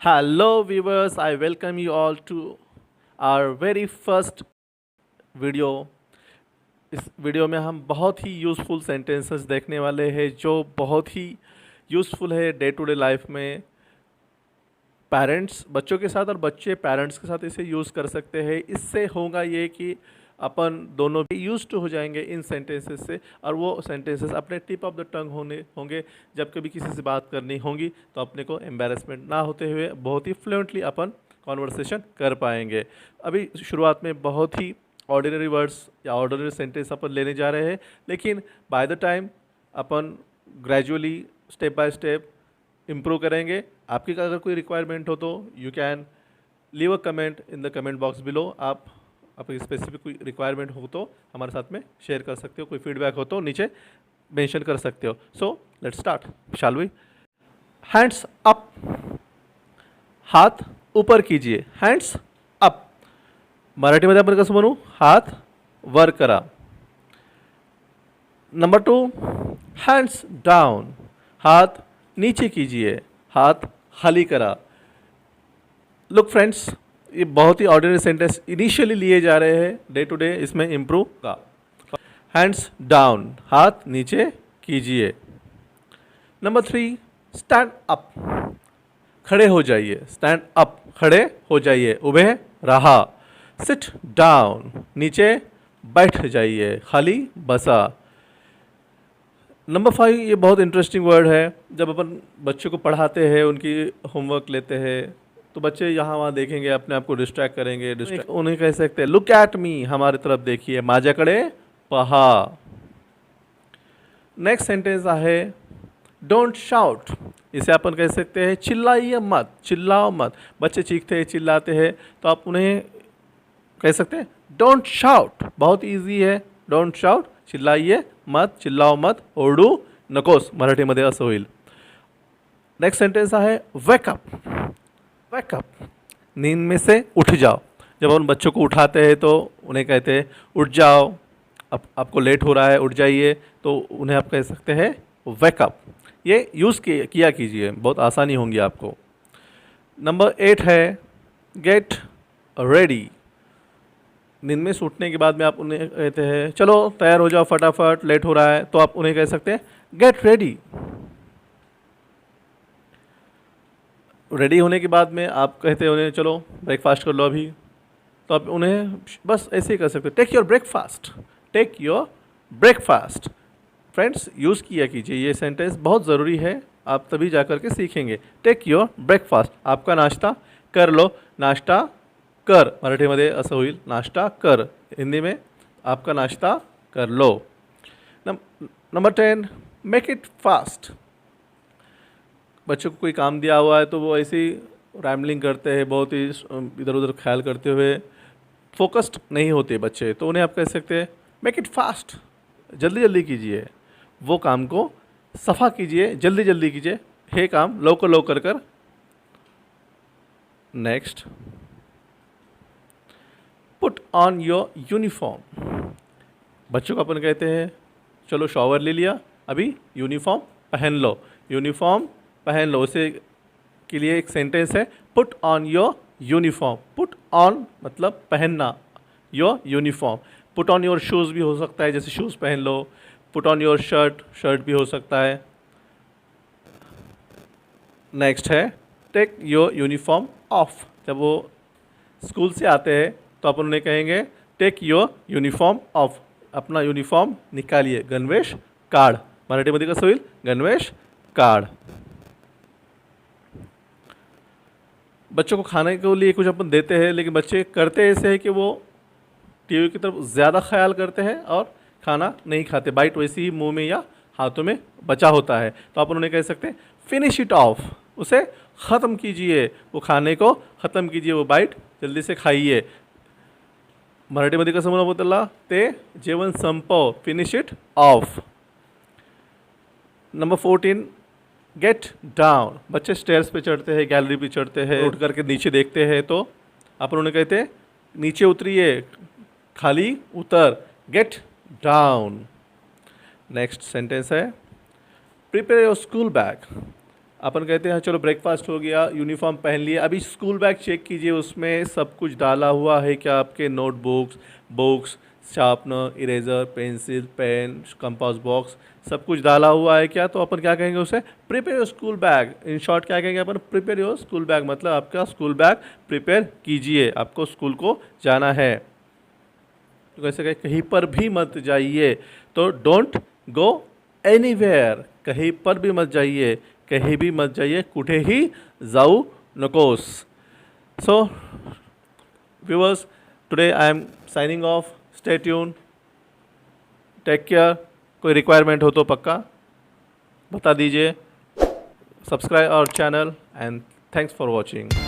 Hello, viewers. I welcome you all to our very first video. इस video में हम बहुत ही यूज़फुल सेंटेंसेस देखने वाले हैं जो बहुत ही यूज़फुल है डे टू डे लाइफ में। पेरेंट्स बच्चों के साथ और बच्चे पेरेंट्स के साथ इसे यूज़ कर सकते हैं। इससे होगा ये कि अपन दोनों भी यूज टू हो जाएंगे इन सेंटेंसेस से, और वो सेंटेंसेस अपने टिप ऑफ द टंग होंगे। जब कभी किसी से बात करनी होगी तो अपने को एम्बेरसमेंट ना होते हुए बहुत ही फ्लुएंटली अपन कॉन्वर्सेशन कर पाएंगे। अभी शुरुआत में बहुत ही ऑर्डिनरी वर्ड्स या ऑर्डिनरी सेंटेंस अपन लेने जा रहे हैं, लेकिन by the time upon gradually step by step improve करेंगे। आपकी अगर कोई रिक्वायरमेंट हो तो you can leave a comment in the comment box below. आप आपकी स्पेसिफिक कोई रिक्वायरमेंट हो तो हमारे साथ में शेयर कर सकते हो, कोई फीडबैक हो तो नीचे मेंशन कर सकते हो। So let's start, shall we. Hands up, हाथ ऊपर कीजिए। हैंड्स अप मराठीमध्ये आपण कसं म्हणू? हात वर करा। नंबर 2, हैंड्स डाउन, हाथ नीचे कीजिए, हाथ खाली करा। लुक फ्रेंड्स, ये बहुत ही ऑर्डिनरी सेंटेंस इनिशियली लिए जा रहे हैं डे टू डे, इसमें इम्प्रूव का। हैंड्स डाउन, हाथ नीचे कीजिए। नंबर 3, स्टैंड अप, खड़े हो जाइए। स्टैंड अप, खड़े हो जाइए, उबे रहा। सिट डाउन, नीचे बैठ जाइए, खाली बसा। नंबर 5, ये बहुत इंटरेस्टिंग वर्ड है। जब अपन बच्चों को पढ़ाते हैं, उनकी होमवर्क लेते हैं, तो बच्चे यहाँ वहाँ देखेंगे, अपने आप को डिस्ट्रैक्ट करेंगे। उन्हें कह सकते हैं लुक एट मी, हमारी तरफ देखिए, माझ्याकडे पहा। नेक्स्ट सेंटेंस आहे डोंट शाउट, इसे अपन कह सकते हैं चिल्लाइए मत, चिल्लाओ मत। बच्चे चीखते हैं, चिल्लाते हैं, तो आप उन्हें कह सकते हैं डोंट शाउट। बहुत इजी है, डोंट शाउट, चिल्लाइए मत, चिल्लाओ मत, ओरडू नकोस, मराठीमध्ये असं होईल। नेक्स्ट सेंटेंस आहे वेकअप, वेकअप, नींद में से उठ जाओ। जब हम बच्चों को उठाते हैं तो उन्हें कहते हैं उठ जाओ, अब आपको लेट हो रहा है, उठ जाइए, तो उन्हें आप कह सकते हैं वेकअप। ये यूज़ किया कीजिए, बहुत आसानी होंगी आपको। नंबर 8 है गेट रेडी, नींद में से उठने के बाद में आप उन्हें कहते हैं चलो तैयार हो जाओ फटाफट, लेट हो रहा है, तो आप उन्हें कह सकते हैं गेट रेडी। रेडी होने के बाद में आप कहते हैं उन्हें चलो ब्रेकफास्ट कर लो अभी, तो आप उन्हें बस ऐसे ही कर सकते हैं take your breakfast, take your breakfast. Friends, use किया कीजिए, ये सेंटेंस बहुत ज़रूरी है, आप तभी जा कर के सीखेंगे। टेक योर ब्रेकफास्ट, आपका नाश्ता कर लो। नाश्ता कर मराठीमध्ये असं होईल, नाश्ता कर। हिंदी में आपका नाश्ता कर लो। नंबर 10, मेक इट फास्ट, बच्चों को कोई काम दिया हुआ है तो वो ऐसे ही रैमलिंग करते हैं, बहुत ही इधर उधर ख्याल करते हुए फोकस्ड नहीं होते बच्चे, तो उन्हें आप कह सकते हैं मेक इट फास्ट, जल्दी जल्दी कीजिए, वो काम को सफ़ा कीजिए, जल्दी जल्दी कीजिए, हे काम लवकर लवकर कर। Next, put on your uniform, बच्चों को अपन कहते हैं चलो शॉवर ले लिया, अभी यूनिफॉर्म पहन लो, यूनिफॉर्म पहन लो। उसे के लिए एक सेंटेंस है put on your uniform. Put on मतलब पहनना, your uniform. Put on your shoes भी हो सकता है, जैसे शूज़ पहन लो। Put on your shirt, shirt भी हो सकता है। नेक्स्ट है टेक योर यूनिफॉर्म ऑफ, जब वो स्कूल से आते हैं तो अपन उन्हें कहेंगे टेक योर यूनिफॉर्म ऑफ, अपना यूनिफॉर्म निकालिए, गणवेश काढ। मराठीमध्ये कसं होईल? गणवेश काढ। बच्चों को खाने के लिए कुछ अपन देते हैं, लेकिन बच्चे करते ऐसे हैं कि वो टीवी की तरफ ज़्यादा ख्याल करते हैं और खाना नहीं खाते, बाइट वैसे ही मुंह में या हाथों में बचा होता है, तो आप उन्हें कह सकते हैं फिनिश इट ऑफ, उसे ख़त्म कीजिए, वो खाने को ख़त्म कीजिए, वो बाइट जल्दी से खाइए। मराठीमध्ये कसं म्हणू त्याला? ते जेवण संपव, finish it off. Number 14, get down, बच्चे स्टेयर्स पे चढ़ते हैं, गैलरी पे चढ़ते हैं, उठ करके नीचे देखते हैं, तो अपन उन्हें कहते हैं नीचे उतरिए, खाली उतर, गेट डाउन। नेक्स्ट सेंटेंस है प्रिपेयर योर स्कूल बैग, अपन कहते हैं चलो ब्रेकफास्ट हो गया, यूनिफॉर्म पहन लिया, अभी स्कूल बैग चेक कीजिए उसमें सब कुछ डाला हुआ है क्या, आपके notebooks, books, sharpener, eraser, pencil, pen, compass box सब कुछ डाला हुआ है क्या। तो अपन क्या कहेंगे उसे, prepare your school bag. In short क्या कहेंगे अपन, प्रिपेयर योर स्कूल बैग, मतलब आपका स्कूल बैग प्रिपेयर कीजिए, आपको स्कूल को जाना है। तो कैसे कहें, कहीं पर भी मत जाइए, तो डोंट गो एनीवेयर, कहीं पर भी मत जाइए, कहीं भी मत जाइए, कुठेही जाऊ नकोस। So viewers, today I am signing off, stay tune, take care. कोई रिक्वायरमेंट हो तो पक्का बता दीजिए, subscribe our channel and thanks for watching.